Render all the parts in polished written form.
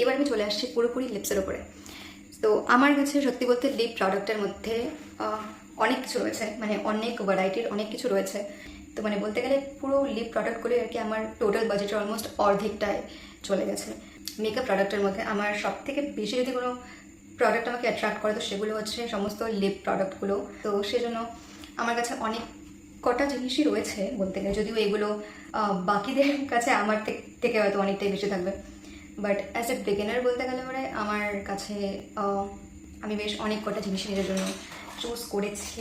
এবার আমি চলে আসছি পুরোপুরি লিপসের ওপরে। তো আমার কাছে সত্যি বলতে লিপ প্রোডাক্টের মধ্যে অনেক কিছু রয়েছে, মানে অনেক ভ্যারাইটির অনেক কিছু রয়েছে। তো মানে বলতে গেলে পুরো লিপ প্রোডাক্টগুলো আর কি আমার টোটাল বাজেটের অলমোস্ট অর্ধেকটায় চলে গেছে। মেকআপ প্রোডাক্টের মধ্যে আমার সব থেকে বেশি যদি কোনো প্রোডাক্ট আমাকে অ্যাট্রাক্ট করে তো সেগুলো হচ্ছে সমস্ত লিপ প্রোডাক্টগুলো। তো সেজন্য আমার কাছে অনেক কটা জিনিসই রয়েছে বলতে গেলে, যদিও এগুলো বাকিদের কাছে আমার থেকে হয়তো অনেকটাই বেশি থাকবে, বাট অ্যাজ এ বিগিনার বলতে গেলে পরে আমার কাছে আমি বেশ অনেক কটা জিনিস নিজের জন্য চুজ করেছি।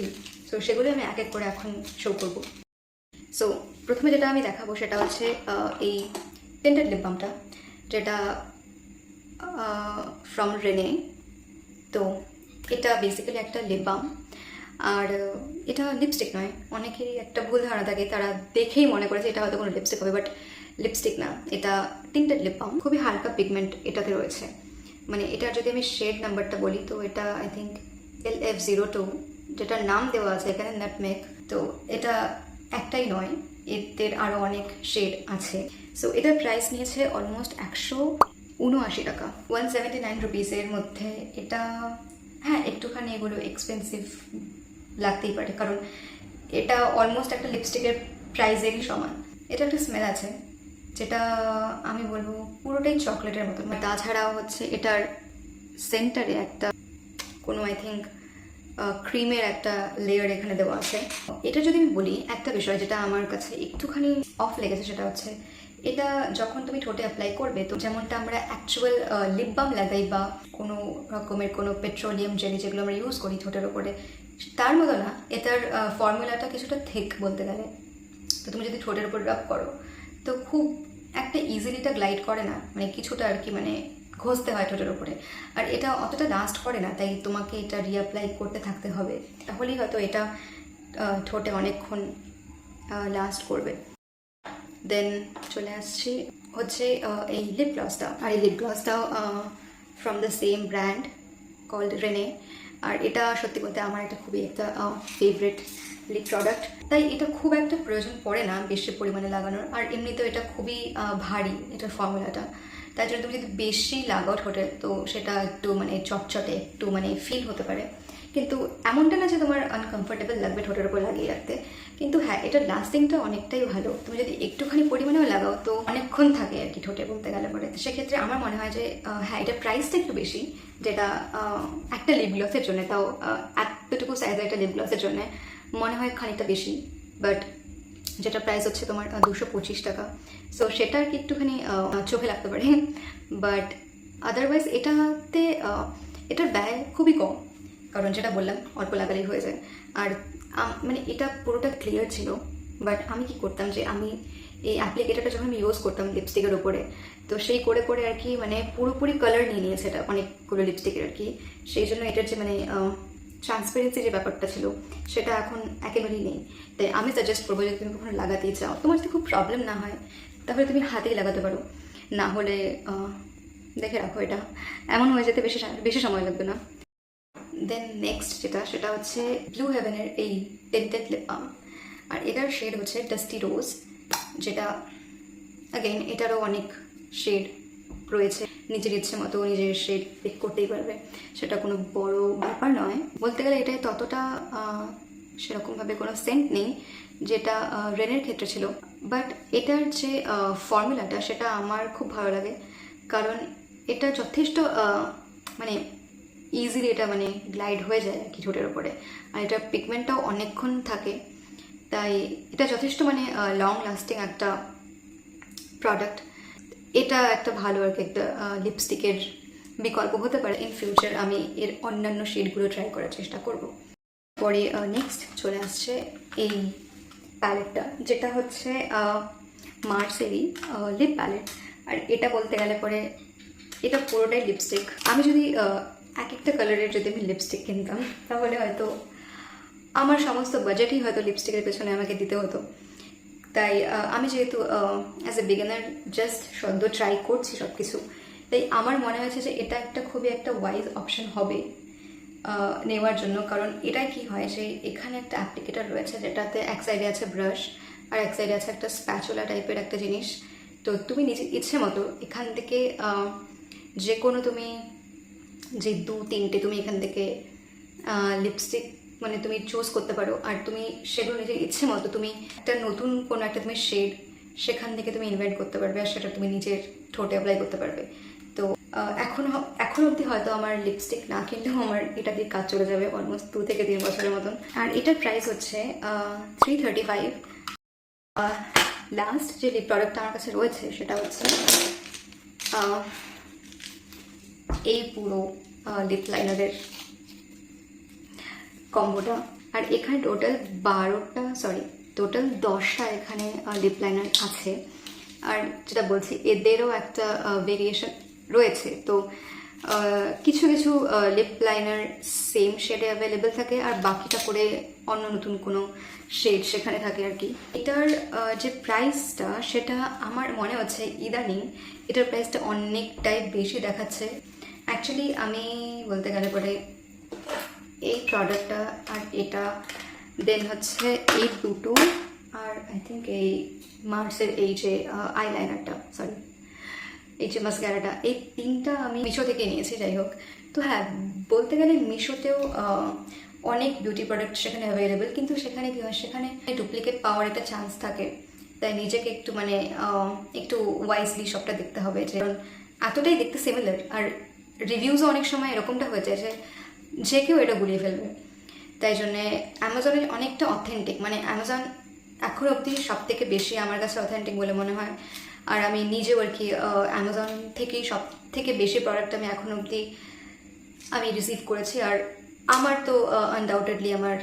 সো সেগুলো আমি এক এক করে এখন শো করবো। সো প্রথমে যেটা আমি দেখাবো সেটা হচ্ছে এই টিন্টেড লিপ বামটা, যেটা ফ্রম রেনে। তো এটা বেসিক্যালি একটা লিপ বাম, আর এটা লিপস্টিক নয়। অনেকেরই একটা ভুল ধারণা থাকে, তারা দেখেই মনে করেছে এটা হয়তো কোনো লিপস্টিক হবে, বাট লিপস্টিক না, এটা টিন্টেড লিপ বাম। খুবই হালকা পিগমেন্ট এটাতে রয়েছে। মানে এটার যদি আমি শেড নাম্বারটা বলি তো এটা আই থিঙ্ক LF02, যেটার নাম দেওয়া আছে এখানে নাটমেগ। তো এটা একটাই নয়, এদের আরও অনেক শেড আছে। সো এটার প্রাইস নিয়েছে অলমোস্ট 179 টাকা, 179 রুপিসের মধ্যে। এটা হ্যাঁ একটুখানি এগুলো এক্সপেন্সিভ লাগতেই পারে, কারণ এটা অলমোস্ট একটা লিপস্টিকের প্রাইসেরই সমান। এটা একটা স্মেল আছে যেটা আমি বলবো পুরোটাই চকলেটের মতো। তাছাড়াও হচ্ছে এটার সেন্টারে একটা কোনো আই থিঙ্ক ক্রিমের একটা লেয়ার এখানে দেওয়া আছে। এটা যদি আমি বলি একটা বিষয় যেটা আমার কাছে একটুখানি অফ লেগেছে, সেটা হচ্ছে এটা যখন তুমি ঠোঁটে অ্যাপ্লাই করবে, তো যেমনটা আমরা অ্যাকচুয়াল লিপ বাম লাগাই বা কোনো রকমের কোনো পেট্রোলিয়াম জেলি যেগুলো আমরা ইউজ করি ঠোঁটের ওপরে, তার মতো না। এটার ফর্মুলাটা কিছুটা থিক বলতে গেলে। তো তুমি যদি ঠোঁটের উপর রাব করো তো খুব একটা ইজিলি এটা গ্লাইড করে না, মানে কিছুটা আর কি মানে ঘষতে হয় ঠোঁটের উপরে, আর এটা অতটা লাস্ট করে না, তাই তোমাকে এটা রিঅ্যাপ্লাই করতে থাকতে হবে, তাহলেই হয়তো এটা ঠোঁটে অনেকক্ষণ লাস্ট করবে। দেন চলে আসছি হচ্ছে এই লিপ গ্লসটা, আর এই লিপ গ্লসটাও from the same brand called Renee. আর এটা সত্যি বলতে আমার এটা খুবই একটা ফেভারিট লিপ প্রোডাক্ট, তাই এটা খুব একটা প্রয়োজন পড়ে না বেশি পরিমাণে লাগানোর। আর এমনিতেও এটা খুবই ভারী এটার ফর্মুলাটা, তাই জন্য তুমি যদি বেশি লাগাও ঠোঁটে তো সেটা একটু মানে চটচটে একটু মানে ফিল হতে পারে, কিন্তু এমনটা না যে তোমার আনকমফোর্টেবল লাগবে ঠোঁটের উপর লাগিয়ে রাখতে। কিন্তু হ্যাঁ এটার লাস্টিংটা অনেকটাই ভালো, তুমি যদি একটুখানি পরিমাণেও লাগাও তো অনেকক্ষণ থাকে আর কি ঠোঁটে বলতে গেলে পরে। সেক্ষেত্রে আমার মনে হয় যে হ্যাঁ এটার প্রাইসটা একটু বেশি, যেটা একটা লিপ গ্লসের জন্য, তাও এতটুকু সাইজের একটা লিপ গ্লসের জন্য মনে হয় খানিকটা বেশি, বাট যেটা প্রাইস হচ্ছে তোমার 225 টাকা। সো সেটা আর কি একটুখানি চোখে লাগতে পারে, বাট আদারওয়াইজ এটাতে এটার ব্যয় খুবই কম, কারণ যেটা বললাম অল্প লাগালেই হয়ে যায়। আর মানে এটা পুরোটা ক্লিয়ার ছিল, বাট আমি কি করতাম যে আমি এই অ্যাপ্লিকেটারটা যখন আমি ইউজ করতাম লিপস্টিকের ওপরে, তো সেই করে করে আর কি মানে পুরোপুরি কালার নিয়ে নিয়েছে এটা অনেকগুলো লিপস্টিকের আর কি। সেই জন্য এটার যে মানে ট্রান্সপারেন্সি যে ব্যাপারটা ছিল সেটা এখন একেবারেই নেই। তাই আমি সাজেস্ট করবো যদি তুমি কখনো লাগাতেই চাও, তোমার যদি খুব প্রবলেম না হয় তাহলে তুমি হাতেই লাগাতে পারো, না হলে দেখে রাখো এটা এমন হয়ে যেতে বেশি বেশি সময় লাগবে না। দেন নেক্সট সেটা হচ্ছে ব্লু হেভেনের এই টিন্টেড লিপ বাম, আর এটার শেড হচ্ছে ডাস্টি রোজ, যেটা অ্যাগেইন এটারও অনেক শেড রয়েছে, নিজের ইচ্ছে মতো নিজের শেড পিক করতেই পারবে, সেটা কোনো বড় ব্যাপার নয়। বলতে গেলে এটাই ততটা সেরকমভাবে কোনো সেন্ট নেই যেটা রেনের ক্ষেত্রে ছিল, বাট এটার যে ফর্মুলাটা সেটা আমার খুব ভালো লাগে, কারণ এটা যথেষ্ট মানে ইজিলি এটা মানে গ্লাইড হয়ে যায় আর কি ঠোঁটের ওপরে, আর এটার পিগমেন্টটাও অনেকক্ষণ থাকে, তাই এটা যথেষ্ট মানে লং লাস্টিং একটা প্রোডাক্ট। এটা একটা ভালো আর কি একটা লিপস্টিকের বিকল্প হতে পারে। ইন ফিউচার আমি এর অন্যান্য শেডগুলো ট্রাই করার চেষ্টা করব। পরে নেক্সট চলে আসছে এই প্যালেটটা, যেটা হচ্ছে মার্সেরই লিপ প্যালেট। আর এটা বলতে গেলে পরে এটা পুরোটাই লিপস্টিক। আমি যদি এক একটা কালারের যদি আমি লিপস্টিক কিনতাম তাহলে হয়তো আমার সমস্ত বাজেটই হয়তো লিপস্টিকের পেছনে আমাকে দিতে হতো। তাই আমি যেহেতু অ্যাজ এ বিগিনার জাস্ট সদ্য ট্রাই করছি সব কিছু, তাই আমার মনে হয়েছে যে এটা একটা খুবই একটা ওয়াইজ অপশন হবে নেওয়ার জন্য। কারণ এটাই কি হয় যে এখানে একটা অ্যাপ্লিকেটার রয়েছে যেটাতে এক সাইডে আছে ব্রাশ আর এক সাইডে আছে একটা স্প্যাচুলা টাইপের একটা জিনিস। তো তুমি নিজের ইচ্ছে মতো এখান থেকে যে কোনো তুমি যে 2-3টে তুমি এখান থেকে লিপস্টিক মানে তুমি চুজ করতে পারো, আর তুমি সেগুলো নিজের ইচ্ছে মতো তুমি একটা নতুন কোনো একটা তুমি শেড সেখান থেকে তুমি ইনভাইট করতে পারবে, আর সেটা তুমি নিজের ঠোঁটে অ্যাপ্লাই করতে পারবে। তো এখন অবধি হয়তো আমার লিপস্টিক না কিনলেও আমার এটা দিয়ে কাজ চলে যাবে অলমোস্ট 2 থেকে 3 বছরের মতন। আর এটার প্রাইস হচ্ছে 335। লাস্ট যে লিপ প্রোডাক্টটা আমার কাছে রয়েছে সেটা হচ্ছে এই পুরো লিপ লাইনারের কম্বোটা। আর এখানে টোটাল 10টা এখানে লিপ লাইনার আছে। আর যেটা বলছি এদেরও একটা ভেরিয়েশন রয়েছে। তো কিছু কিছু লিপ লাইনার সেম শেডে অ্যাভেলেবেল থাকে, আর বাকিটা করে অন্য নতুন কোনো শেড সেখানে থাকে আর কি। এটার যে প্রাইসটা সেটা আমার মনে হচ্ছে ইদানিং এটার প্রাইসটা অনেকটাই বেশি দেখাচ্ছে। অ্যাকচুয়ালি আমি বলতে গেলে পরে এই প্রোডাক্টটা আর এটা দেন হচ্ছে এই দুটো, আর আই থিঙ্ক এই মার্সের এই যে আইলাইনারটা এই যে মাস্কারাটা, এই 3টা আমি মিশো থেকে নিয়েছি। যাই হোক, তো হ্যাঁ বলতে গেলে মিশোতেও অনেক বিউটি প্রোডাক্ট সেখানে অ্যাভেলেবেল, কিন্তু সেখানে কী হয়, সেখানে ডুপ্লিকেট পাওয়ার একটা চান্স থাকে। তাই নিজেকে একটু মানে একটু ওয়াইজলি সবটা দেখতে হবে, যে এতটাই দেখতে সিমিলার, আর রিভিউজও অনেক সময় এরকমটা হয়ে যায় যে কেউ এটা গুলিয়ে ফেলবে। তাই জন্যে অ্যামাজনে অনেকটা অথেন্টিক, মানে অ্যামাজন এখন অবধি সব থেকে বেশি আমার কাছে অথেন্টিক বলে মনে হয়। আর আমি নিজেও আর কি অ্যামাজন থেকেই সব থেকে বেশি প্রোডাক্ট আমি এখন অবধি আমি রিসিভ করেছি। আর আমার তো আনডাউটেডলি আমার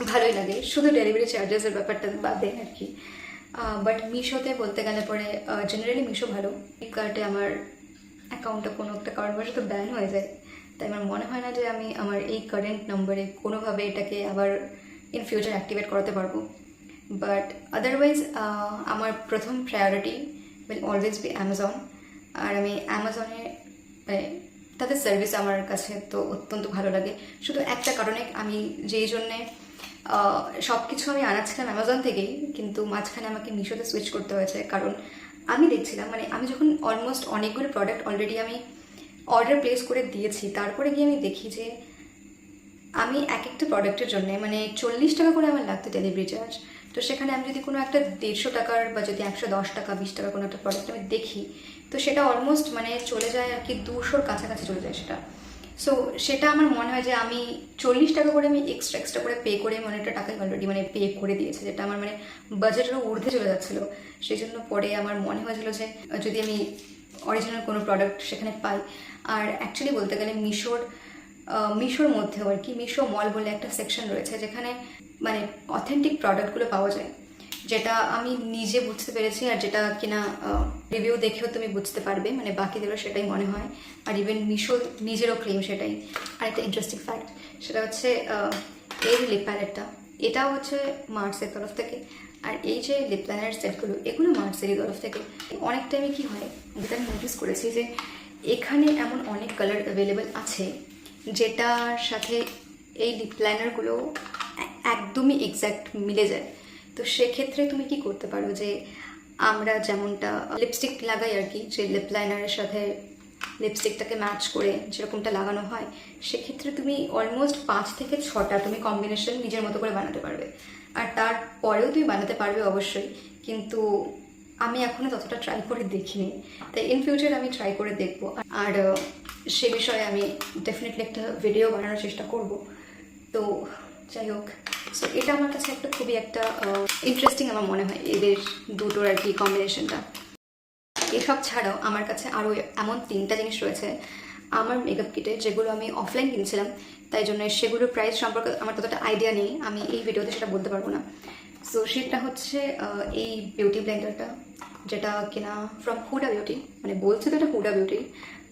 ভালোই লাগে, শুধু ডেলিভারি চার্জেসের ব্যাপারটা বাদে আর কি। বাট মিশোতে বলতে গেলে পরে জেনারেলি মিশো ভালো। ফ্লিপকার্টে আমার অ্যাকাউন্টটা কোনো একটা কারণবশত ব্যান হয়ে যায়, তাই আমার মনে হয় না যে আমি আমার এই কারেন্ট নম্বরে কোনোভাবে এটাকে আবার ইন ফিউচার অ্যাক্টিভেট করাতে পারবো। বাট আদারওয়াইজ আমার প্রথম priority will always be Amazon. আর আমি অ্যামাজনে তাদের সার্ভিস আমার কাছে তো অত্যন্ত ভালো লাগে। শুধু একটা কারণে, আমি যেই জন্যে সব কিছু আমি আনাচ্ছিলাম অ্যামাজন থেকেই, কিন্তু মাঝখানে আমাকে মিশোতে সুইচ করতে হয়েছে। কারণ আমি দেখছিলাম, মানে আমি যখন অলমোস্ট অনেকগুলো প্রোডাক্ট অলরেডি আমি অর্ডার প্লেস করে দিয়েছি, তারপরে গিয়ে আমি দেখি যে আমি এক একটা প্রোডাক্টের জন্য মানে 40 টাকা করে আমার লাগতো ডেলিভারি চার্জ। তো সেখানে আমি যদি কোনো একটা 150 টাকার বা যদি 110 টাকা 20 টাকা কোনো একটা প্রোডাক্ট আমি দেখি, তো সেটা অলমোস্ট মানে চলে যায় আর কি 200-র কাছাকাছি চলে যায় সেটা। সো সেটা আমার মনে হয় যে আমি 40 টাকা করে আমি এক্সট্রা করে পে করে অনেকটা টাকাই অলরেডি মানে পে করে দিয়েছে, যেটা আমার মানে বাজেটেরও ঊর্ধ্বে চলে যাচ্ছিলো। সেই জন্য পরে আমার মনে হয়েছিল যে যদি আমি অরিজিনাল কোনো প্রোডাক্ট সেখানে পাই। আর অ্যাকচুয়ালি বলতে গেলে মিশোর মধ্যেও আর কি মিশো মল বলে একটা সেকশন রয়েছে, যেখানে মানে অথেন্টিক প্রোডাক্টগুলো পাওয়া যায়, যেটা আমি নিজে বুঝতে পেরেছি। আর যেটা কিনা রিভিউ দেখেও তুমি বুঝতে পারবে, মানে বাকিদেরও সেটাই মনে হয়। আর ইভেন মিশো নিজেরও ক্লেম সেটাই। আর একটা ইন্টারেস্টিং ফ্যাক্ট সেটা হচ্ছে এই লিপ প্যালেটটা, এটাও হচ্ছে মার্সের তরফ থেকে। আর এই যে লিপ লাইনার সেটগুলো, এগুলো মার্সেরই তরফ থেকে। অনেক টাইমে কী হয়, যেটা আমি নোটিস করেছি যে এখানে এমন অনেক কালার অ্যাভেলেবেল আছে যেটার সাথে এই লিপ লাইনারগুলো একদমই এক্স্যাক্ট মিলে যায়। তো সেক্ষেত্রে তুমি কি করতে পারো, যে আমরা যেমনটা লিপস্টিক লাগাই আর কি, যে লিপ লাইনারের সাথে লিপস্টিকটাকে ম্যাচ করে যেরকমটা লাগানো হয়, সেক্ষেত্রে তুমি অলমোস্ট 5 থেকে 6টা তুমি কম্বিনেশন নিজের মতো করে বানাতে পারবে। আর তারপরেও তুমি বানাতে পারবে অবশ্যই, কিন্তু আমি এখনও ততটা ট্রাই করে দেখিনি। তাই ইন ফিউচার আমি ট্রাই করে দেখব, আর সে বিষয়ে আমি ডেফিনেটলি একটা ভিডিও বানানোর চেষ্টা করব। তো যাই হোক, সো এটা আমার কাছে একটা খুবই একটা ইন্টারেস্টিং আমার মনে হয় এদের দুটোর আর কি কম্বিনেশনটা। এসব ছাড়াও আমার কাছে আরও এমন 3টা জিনিস রয়েছে আমার মেকআপ কিটে, যেগুলো আমি অফলাইন কিনছিলাম, তাই জন্য সেগুলোর প্রাইস সম্পর্কে আমার ততটা আইডিয়া নেই, আমি এই ভিডিওতে সেটা বলতে পারবো না। সো সেটা হচ্ছে এই বিউটি ব্লেন্ডারটা, যেটা কিনা ফ্রম হুডা বিউটি, মানে বলছে তো এটা হুডা বিউটি,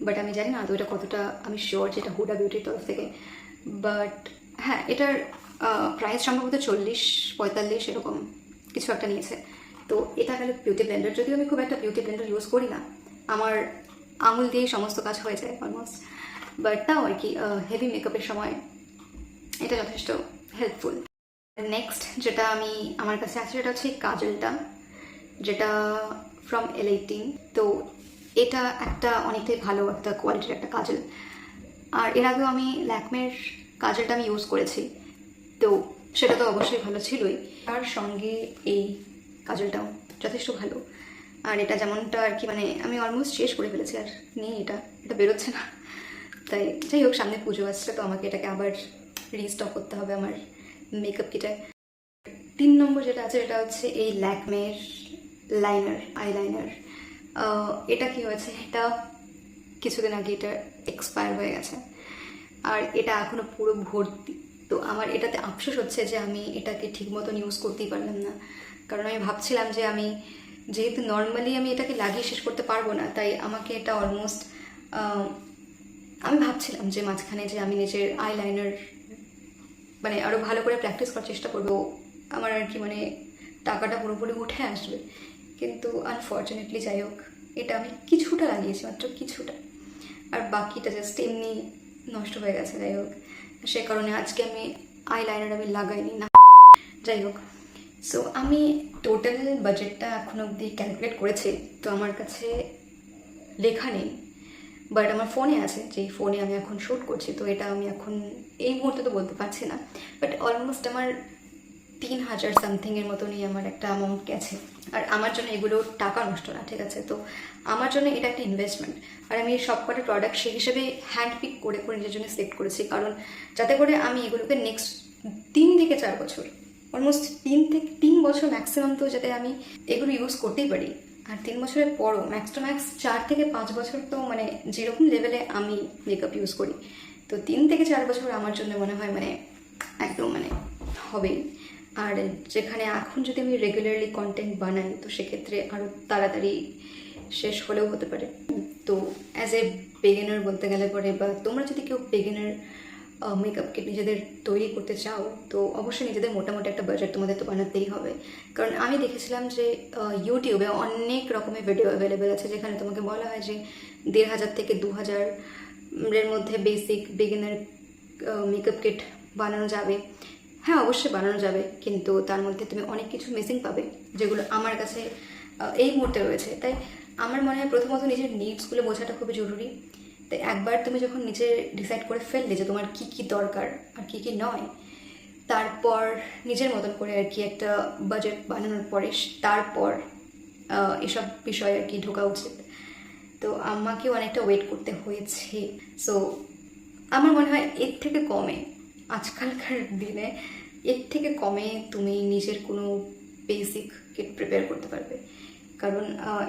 বাট আমি জানি না তো এটা কতটা আমি শিওর যে এটা হুডা বিউটির তরফ থেকে। বাট হ্যাঁ, এটার প্রাইস সম্ভবত 40-45 এরকম কিছু একটা নিয়েছে। তো এটা গেল বিউটি ব্লেন্ডার। যদিও আমি খুব একটা বিউটি ব্লেন্ডার ইউজ করি না, আমার আঙুল দিয়েই সমস্ত কাজ হয়ে যায় অলমোস্ট, বাট তাও আর কি হেভি মেকআপের সময় এটা যথেষ্ট হেল্পফুল। নেক্সট যেটা আমার কাছে আছে সেটা হচ্ছে কাজলটা, যেটা ফ্রম L18। তো এটা একটা অনেকটাই ভালো একটা কোয়ালিটির একটা কাজল। আর এর আগেও আমি ল্যাকমের কাজলটা আমি ইউজ করেছি, তো সেটা তো অবশ্যই ভালো ছিলই, তার সঙ্গে এই কাজলটাও যথেষ্ট ভালো। আর এটা যেমনটা আর কি মানে আমি অলমোস্ট শেষ করে ফেলেছি, আর নেই, এটা বেরোচ্ছে না। তাই যাই হোক, সামনে পুজো আসছে, তো আমাকে এটাকে আবার রিস্টক করতে হবে আমার মেকআপ কিটে। 3 নম্বর যেটা আছে এটা হচ্ছে এই ল্যাকমের আইলাইনার। এটা কি হয়েছে, এটা কিছুদিন আগে এটা এক্সপায়ার হয়ে গেছে, আর এটা এখনো পুরো ভর্তি। তো আমার এটাতে আফসোস হচ্ছে যে আমি এটাকে ঠিক মতন ইউজ করতেই পারলাম না, কারণ আমি ভাবছিলাম যে আমি যেহেতু নর্মালি আমি এটাকে লাগিয়ে শেষ করতে পারবো না, তাই আমাকে এটা অলমোস্ট আমি ভাবছিলাম যে মাঝখানে যে আমি নিজের আইলাইনার মানে আরও ভালো করে প্র্যাকটিস করার চেষ্টা করবো, আমার আর কি মানে টাকাটা পুরোপুরি উঠে আসবে। কিন্তু আনফর্চুনেটলি যাই হোক, এটা আমি কিছুটা লাগিয়েছি, মাত্র কিছুটা, আর বাকিটা জাস্ট এমনি নষ্ট হয়ে গেছে। যাই হোক, সে কারণে আজকে আমি আইলাইনার আমি লাগাইনি না। যাই হোক, সো আমি টোটাল বাজেটটা এখন অবধি ক্যালকুলেট করেছি, তো আমার কাছে লেখা নেই, বাট আমার ফোনে আছে, যেই ফোনে আমি এখন শ্যুট করছি। তো এটা আমি এখন এই মুহূর্তে তো বলতে পারছি না, বাট অলমোস্ট আমার 3000 সামথিংয়ের মতনই আমার একটা অ্যামাউন্ট গেছে। আর আমার জন্য এগুলো টাকা নষ্ট না, ঠিক আছে? তো আমার জন্য এটা একটা ইনভেস্টমেন্ট, আর আমি সব কটা প্রোডাক্ট সেই হিসেবে হ্যান্ড পিক করে নিজের জন্য সিলেক্ট করেছি, কারণ যাতে করে আমি এগুলোকে নেক্সট 3 থেকে 4 বছর, অলমোস্ট 3 বছর ম্যাক্সিমাম, তো যাতে আমি এগুলো ইউজ করতেই পারি। আর 3 বছরের পরও ম্যাক্স টু ম্যাক্স 4 থেকে 5 বছর, তো মানে যেরকম লেভেলে আমি মেকআপ ইউজ করি, তো 3 থেকে 4 বছর আমার জন্য মনে হয় মানে একদম মানে হবেই। আর যেখানে এখন যদি আমি রেগুলারলি কন্টেন্ট বানাই, তো সেক্ষেত্রে আরও তাড়াতাড়ি শেষ হলেও হতে পারে। তো অ্যাজ এ বিগিনার বলতে গেলে পরে, বা তোমরা যদি কেউ বিগিনার মেকআপ কিট নিজেদের তৈরি করতে চাও, তো অবশ্যই নিজেদের মোটামুটি একটা বাজেট তোমাদের তো বানাতেই হবে। কারণ আমি দেখেছিলাম যে ইউটিউবে অনেক রকমের ভিডিও অ্যাভেলেবেল আছে, যেখানে তোমাকে বলা হয় যে 1500 থেকে 2000 এর মধ্যে বেসিক বিগিনার মেকআপ কিট বানানো যাবে। হ্যাঁ, অবশ্যই বানানো যাবে, কিন্তু তার মধ্যে তুমি অনেক কিছু মিসিং পাবে, যেগুলো আমার কাছে এই মুহূর্তে রয়েছে। তাই আমার মনে হয় প্রথমত নিজের নিডসগুলো বোঝাটা খুবই জরুরি। তাই একবার তুমি যখন নিজে ডিসাইড করে ফেললে যে তোমার কী কী দরকার আর কী কী নয়, তারপর নিজের মতন করে আর কি একটা বাজেট বানানোর পরে তারপর এসব বিষয়ে আর কি ঢোকা উচিত। তো আমাকেও অনেকটা ওয়েট করতে হয়েছে। সো আমার মনে হয় এর থেকে কমে, আজকালকার দিনে এর থেকে কমে তুমি নিজের কোনো বেসিক কিট প্রিপেয়ার করতে পারবে। কারণ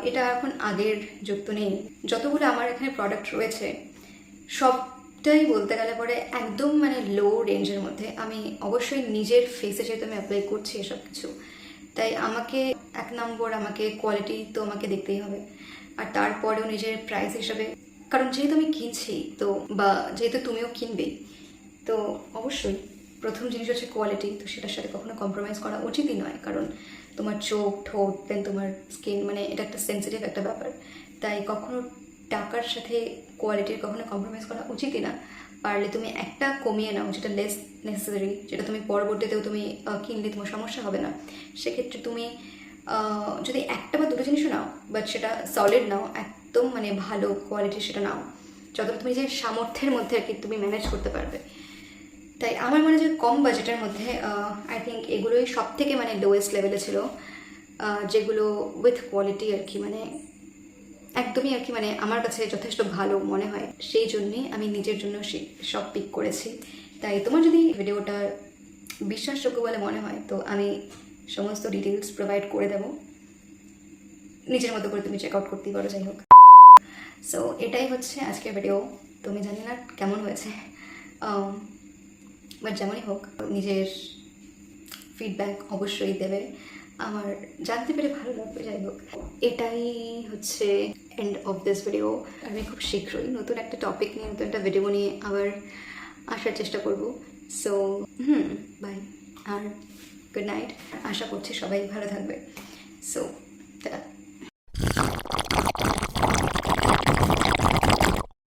এটা এখন আগের যুগ তো নেই। যতগুলো আমার এখানে প্রোডাক্ট রয়েছে সবটাই বলতে গেলে পরে একদম মানে লো রেঞ্জের মধ্যে। আমি অবশ্যই নিজের ফেসে যেহেতু আমি অ্যাপ্লাই করছি এসব কিছু, তাই আমাকে 1 নম্বর আমাকে কোয়ালিটি তো আমাকে দেখতেই হবে, আর তারপরেও নিজের প্রাইস হিসাবে, কারণ যেহেতু আমি কিনছি, তো বা যেহেতু তুমিও কিনবে, তো অবশ্যই প্রথম জিনিস হচ্ছে কোয়ালিটি। তো সেটার সাথে কখনো কম্প্রোমাইজ করা উচিতই নয়, কারণ তোমার চোখ, ঠোঁট, দেন তোমার স্কিন, মানে এটা একটা সেন্সিটিভ একটা ব্যাপার। তাই কখনো টাকার সাথে কোয়ালিটির কখনো কম্প্রোমাইজ করা উচিতই না। পারলে তুমি একটা কমিয়ে নাও, যেটা লেস নেসেসারি, যেটা তুমি পরবর্তীতেও তুমি কিনলে তোমার সমস্যা হবে না। সেক্ষেত্রে তুমি যদি একটা বা দুটো জিনিসও নাও, বাট সেটা সলিড নাও, একদম মানে ভালো কোয়ালিটির সেটা নাও, যতটা তুমি যে সামর্থ্যের মধ্যে আর কি তুমি ম্যানেজ করতে পারবে। তাই আমার মনে হয় যে কম বাজেটের মধ্যে আই থিঙ্ক এগুলোই সব থেকে মানে লোয়েস্ট লেভেলে ছিল, যেগুলো উইথ কোয়ালিটি আর কি মানে একদমই আর কি মানে আমার কাছে যথেষ্ট ভালো মনে হয়। সেই জন্যই আমি নিজের জন্য সব পিক করেছি। তাই তোমার যদি ভিডিওটা বিশ্বাসযোগ্য বলে মনে হয়, তো আমি সমস্ত ডিটেলস প্রোভাইড করে দেবো, নিজের মতো করে তুমি চেক আউট করতেই পারো। যাই হোক, সো এটাই হচ্ছে আজকের ভিডিও। তুমি জানি না কেমন হয়েছে, বাট যেমনই হোক নিজের ফিডব্যাক অবশ্যই দেবে, আমার জানতে পেরে ভালো লাগবে। যাই হোক, এটাই হচ্ছে এন্ড অফ দিস ভিডিও। আমি খুব শীঘ্রই নতুন একটা টপিক নিয়ে, নতুন একটা ভিডিও নিয়ে আবার আসার চেষ্টা করব। সো বাই, আর গুড নাইট। আশা করছি সবাই ভালো থাকবে। So tata.